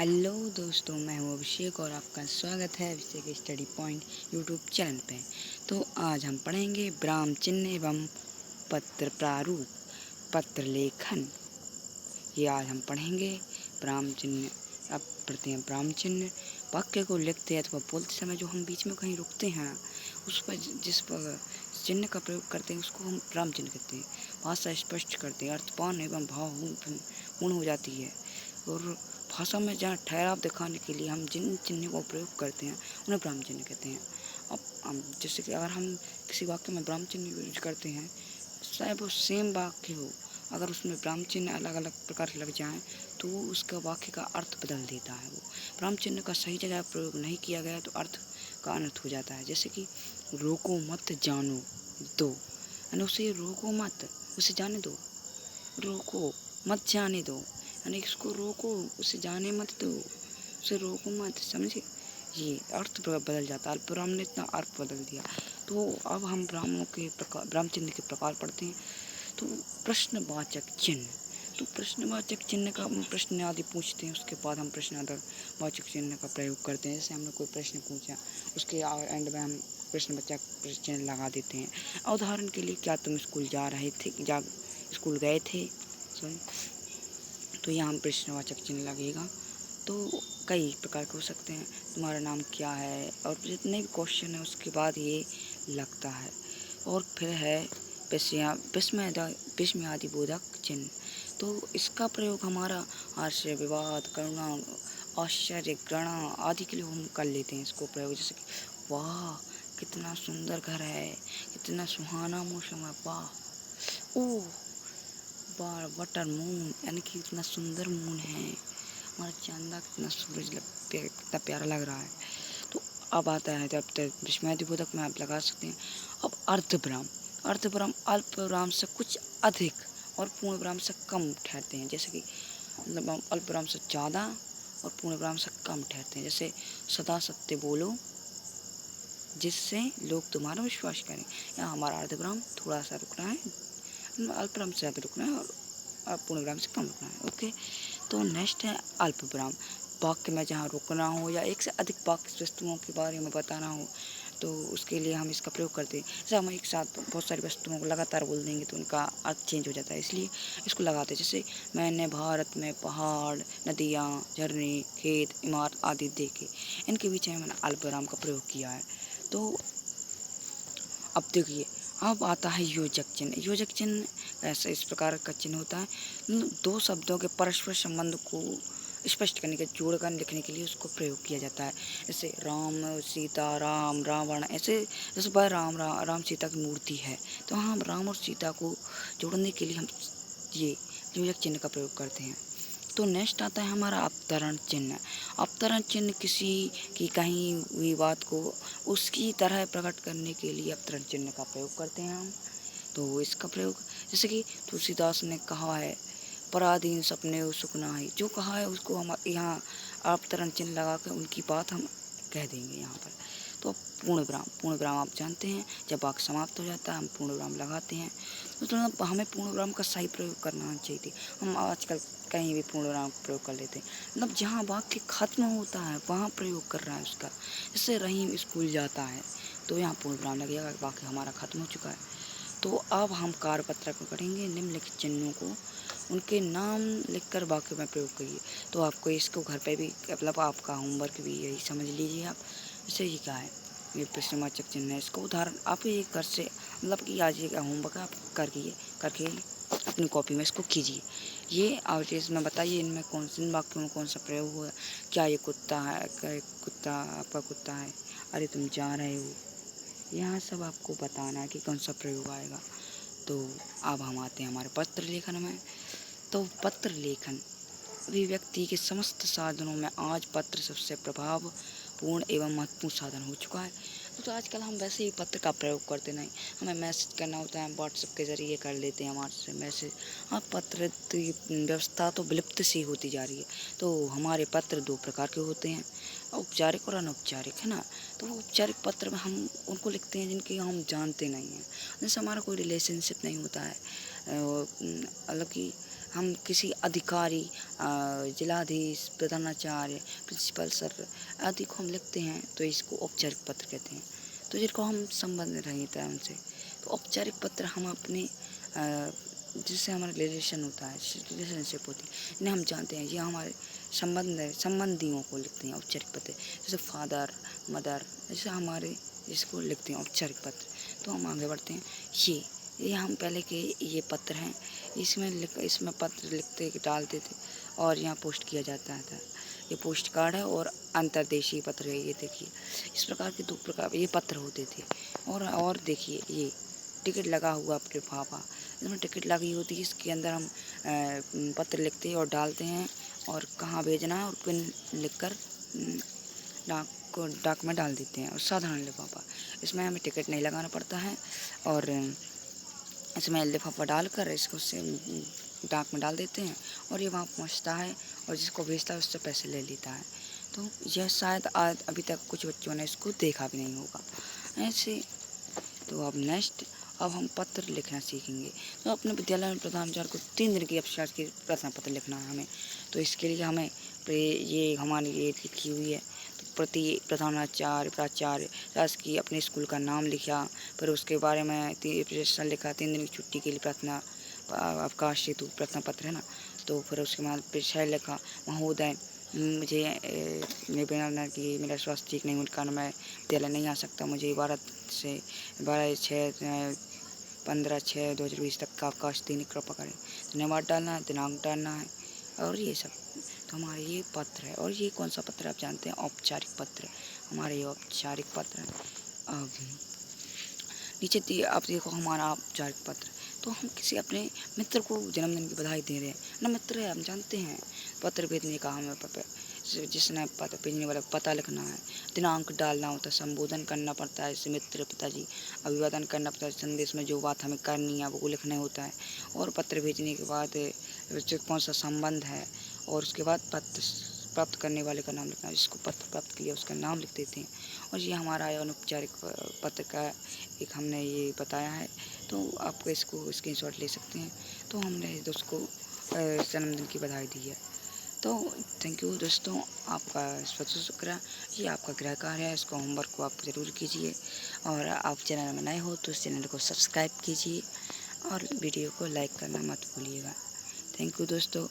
Hello दोस्तों, मैं हूँ अभिषेक और आपका स्वागत है अभिषेक स्टडी पॉइंट यूट्यूब चैनल पे। तो आज हम पढ़ेंगे विराम चिन्ह एवं पत्र प्रारूप, पत्र लेखन। ये आज हम पढ़ेंगे विराम चिन्ह। अब पढ़ते हैं विराम चिन्ह। वाक्य को लिखते अथवा बोलते समय जो हम बीच में कहीं रुकते हैं, उस पर जिस पर चिन्ह का प्रयोग करते हैं उसको हम विराम चिन्ह कहते हैं। भाषा स्पष्ट करते हैं, अर्थपूर्ण एवं भावपूर्ण हो जाती है। और भाषा में जहाँ ठहराव दिखाने के लिए हम जिन चिन्हों का प्रयोग करते हैं उन्हें विराम चिन्ह कहते हैं। अब जैसे कि अगर हम किसी वाक्य में विराम चिन्ह यूज करते हैं, चाहे वो सेम वाक्य हो, अगर उसमें विराम चिन्ह अलग अलग प्रकार से लग जाएं तो उसका वाक्य का अर्थ बदल देता है। वो विराम चिन्ह का सही जगह प्रयोग नहीं किया गया तो अर्थ का अनर्थ हो जाता है। जैसे कि रोको मत जानो दो, यानी उसे रोको मत, उसे जाने दो। रोको मत जाने दो, यानी इसको रोको, उसे जाने मत दो, उसे रोको मत, समझे। ये अर्थ बदल जाता है। अल्पविराम ने इतना अर्थ बदल दिया। तो अब हम विराम चिन्ह के प्रकार पढ़ते हैं। तो प्रश्नवाचक चिन्ह, तो प्रश्नवाचक चिन्ह का प्रश्न आदि पूछते हैं, उसके बाद हम प्रश्नवाचक चिन्ह का प्रयोग करते हैं। जैसे हमने कोई प्रश्न पूछा, उसके एंड में हम प्रश्नवाचक चिन्ह लगा देते हैं। उदाहरण के लिए, क्या तुम स्कूल स्कूल गए थे, सॉरी, तो यहाँ प्रश्नवाचक चिन्ह लगेगा। तो कई प्रकार के हो सकते हैं। तुम्हारा नाम क्या है, और जितने भी क्वेश्चन है उसके बाद ये लगता है। और फिर है विस्मयादिबोधक चिन्ह। तो इसका प्रयोग हमारा हास्य, विवाद, करुणा, आश्चर्य, घृणा आदि के लिए हम कर लेते हैं इसको प्रयोग। जैसे कि वाह कितना सुंदर घर है, कितना सुहाना मौसम है, वाह, ओह वाह वाटर मून, यानी कि इतना सुंदर मून है, हमारा चांदा कितना कितना प्यारा लग रहा है। तो अब आता है जब तक विस्मयादिबोधक में आप लगा सकते हैं। अब अर्धविराम, अर्धविराम अल्प विराम से कुछ अधिक और पूर्ण विराम से कम ठहरते हैं। जैसे कि मतलब अल्प विराम से ज़्यादा और पूर्ण विराम से कम ठहरते हैं। जैसे सदा सत्य बोलो जिससे लोग तुम्हारा विश्वास करें। यहाँ हमारा अर्धविराम थोड़ा सा रुकना है, अल्प विराम से ज़्यादा रुकना है और पूर्ण विराम से कम रुकना है। ओके, तो नेक्स्ट है अल्प विराम। वाक्य में जहाँ रुकना हो या एक से अधिक वाक्य वस्तुओं के बारे में बताना हो, तो उसके लिए हम इसका प्रयोग करते हैं। जैसे हम एक साथ बहुत सारी वस्तुओं को लगातार बोल देंगे तो उनका अर्थ चेंज हो जाता है, इसलिए इसको लगाते हैं। जैसे मैंने भारत में पहाड़, नदियाँ, झरने, खेत, इमारत आदि देखे, इनके बीच में मैंने अल्प विराम का प्रयोग किया है। तो अब देखिए, अब आता है योजक चिन्ह। योजक चिन्ह ऐसे इस प्रकार का चिन्ह होता है, दो शब्दों के परस्पर संबंध को स्पष्ट करने के, जोड़कर लिखने के लिए उसको प्रयोग किया जाता है। जैसे राम सीता, राम रावण, ऐसे जैसे भाई राम सीता की मूर्ति है, तो हम राम और सीता को जोड़ने के लिए हम ये योजक चिन्ह का प्रयोग करते हैं। तो नेक्स्ट आता है हमारा अवतरण चिन्ह। अवतरण चिन्ह किसी की कही हुई बात को उसकी तरह प्रकट करने के लिए अवतरण चिन्ह का प्रयोग करते हैं हम। तो इसका प्रयोग, जैसे कि तुलसीदास ने कहा है, पराधीन सपने सुख नाहि, जो कहा है उसको हम यहाँ अवतरण चिन्ह लगा कर उनकी बात हम कह देंगे यहाँ पर। तो पूर्ण विराम, पूर्ण विराम आप जानते हैं, जब वाक्य समाप्त हो जाता है हम पूर्ण विराम लगाते हैं। तो हमें पूर्ण विराम का सही प्रयोग करना चाहिए। हम आजकल कहीं भी पूर्ण विराम प्रयोग कर लेते हैं, मतलब जहाँ वाक्य खत्म होता है वहाँ प्रयोग कर रहा है उसका। जैसे रहीम स्कूल जाता है, तो यहाँ पूर्ण विराम लगेगा, वाक्य हमारा खत्म हो चुका है। तो अब हम कार्यपत्रक में पढ़ेंगे निम्नलिखित चिन्हों को उनके नाम लिखकर वाक्य में प्रयोग करिए। तो आपको इसको घर पे भी, मतलब आपका होमवर्क भी यही समझ लीजिए आप। जैसे ये क्या है, ये प्रश्नवाचक चिन्ह है, इसको उदाहरण आप ये घर से, मतलब कि आज ये होमवर्क आप करके अपनी कॉपी में इसको कीजिए। ये और इसमें बताइए इनमें इन वाक्यों में कौन सा प्रयोग हुआ। क्या ये कुत्ता है, क्या कुत्ता आपका कुत्ता है, अरे तुम जा रहे हो, यहाँ सब आपको बताना है कि कौन सा प्रयोग आएगा। तो अब हम आते हैं हमारे पत्र लेखन में। तो पत्र लेखन अभिव्यक्ति के समस्त साधनों में आज पत्र सबसे प्रभावपूर्ण एवं महत्वपूर्ण साधन हो चुका है। तो आजकल हम वैसे ही पत्र का प्रयोग करते नहीं, हमें मैसेज करना होता है, व्हाट्सएप के ज़रिए कर लेते हैं हमारे से मैसेज। हाँ, पत्र की व्यवस्था तो विलुप्त सी होती जा रही है। तो हमारे पत्र दो प्रकार के होते हैं, औपचारिक और अनौपचारिक, है ना। तो औपचारिक पत्र में हम उनको लिखते हैं जिनके हम जानते नहीं हैं, जैसे हमारा कोई रिलेशनशिप नहीं होता है, मतलब कि हम किसी अधिकारी, जिलाधीश, प्रधानाचार्य, प्रिंसिपल सर आदि को हम लिखते हैं तो इसको औपचारिक पत्र कहते हैं। तो जिनको हम संबंध रहते हैं उनसे, तो औपचारिक पत्र हम अपने जिससे हमारा रिलेशन होता है, रिलेशनशिप होती है, इन्हें हम जानते हैं, ये हमारे संबंधियों को लिखते हैं औपचारिक पत्र। जैसे फादर, मदर, जैसे हमारे जिसको लिखते हैं औपचारिक पत्र। तो हम आगे बढ़ते हैं। ये हम पहले के ये पत्र हैं, इसमें पत्र लिखते डालते थे और यहाँ पोस्ट किया जाता था। ये पोस्ट कार्ड है और अंतर्देशीय पत्र है। ये देखिए, इस प्रकार के 2 प्रकार ये पत्र होते थे। और देखिए, ये टिकट लगा हुआ लिफाफा, इसमें टिकट लगी होती है, इसके अंदर हम पत्र लिखते हैं और डालते हैं और कहाँ भेजना है और पिन लिखकर डाक में डाल देते हैं। और साधारण लिफाफा, इसमें हमें टिकट नहीं लगाना पड़ता है और इसमें लिफाफा डालकर इसको से डाक में डाल देते हैं और ये वहाँ पहुँचता है और जिसको भेजता है उससे पैसे ले लेता है। तो यह शायद आज अभी तक कुछ बच्चों ने इसको देखा भी नहीं होगा ऐसे। तो अब हम पत्र लिखना सीखेंगे। तो अपने विद्यालय में प्रधानाचार्य को 3 दिन की अवकाश के प्रश्न पत्र लिखना है हमें। तो इसके लिए हमें ये हमारी ये लिखी हुई है। तो प्रति प्रधानाचार्य, प्राचार्य, शासकीय अपने स्कूल का नाम लिखा, फिर उसके बारे में प्रश्न लिखा, 3 दिन की छुट्टी के लिए प्रार्थना अवकाश हेतु प्रश्न पत्र है ना। तो फिर उसके बाद विषय लिखा, महोदय मुझे निवेदन कि मेरा स्वास्थ्य ठीक नहीं होने के कारण मैं विद्यालय नहीं आ सकता, मुझे 12/6/15/6/2020 तक का अवकाश देने की कृपा करें। धन्यवाद डालना है, दिनांक डालना है और ये सब। तो हमारे ये पत्र है। और ये कौन सा पत्र आप जानते हैं? औपचारिक पत्र। हमारे ये औपचारिक पत्र है। अब नीचे आप देखो हमारा औपचारिक पत्र। तो हम किसी अपने मित्र को जन्मदिन की बधाई दे रहे हैं ना, मित्र है, हम जानते हैं। पत्र भेजने का हमें जिसने पत्र भेजने वाला पता लिखना है, दिनांक डालना होता है, संबोधन करना पड़ता है, जैसे मित्र, पिताजी, अभिवादन करना पड़ता है, संदेश में जो बात हमें करनी है वो लिखना होता है। और पत्र भेजने के बाद कौन सा संबंध है और उसके बाद पत्र प्राप्त करने वाले का नाम लिखना है, जिसको पत्र प्राप्त किया उसका नाम लिख देते हैं। और ये हमारा अनौपचारिक पत्र का एक हमने ये बताया है। तो आप इसको स्क्रीनशॉट ले सकते हैं। तो हमने दोस्त को जन्मदिन की बधाई दी है। तो थैंक यू दोस्तों, आपका बहुत शुक्रिया। ये आपका गृह कार्य है, इसको होमवर्क को आप ज़रूर कीजिए। और आप चैनल में नए हो तो इस चैनल को सब्सक्राइब कीजिए और वीडियो को लाइक करना मत भूलिएगा। थैंक यू दोस्तों।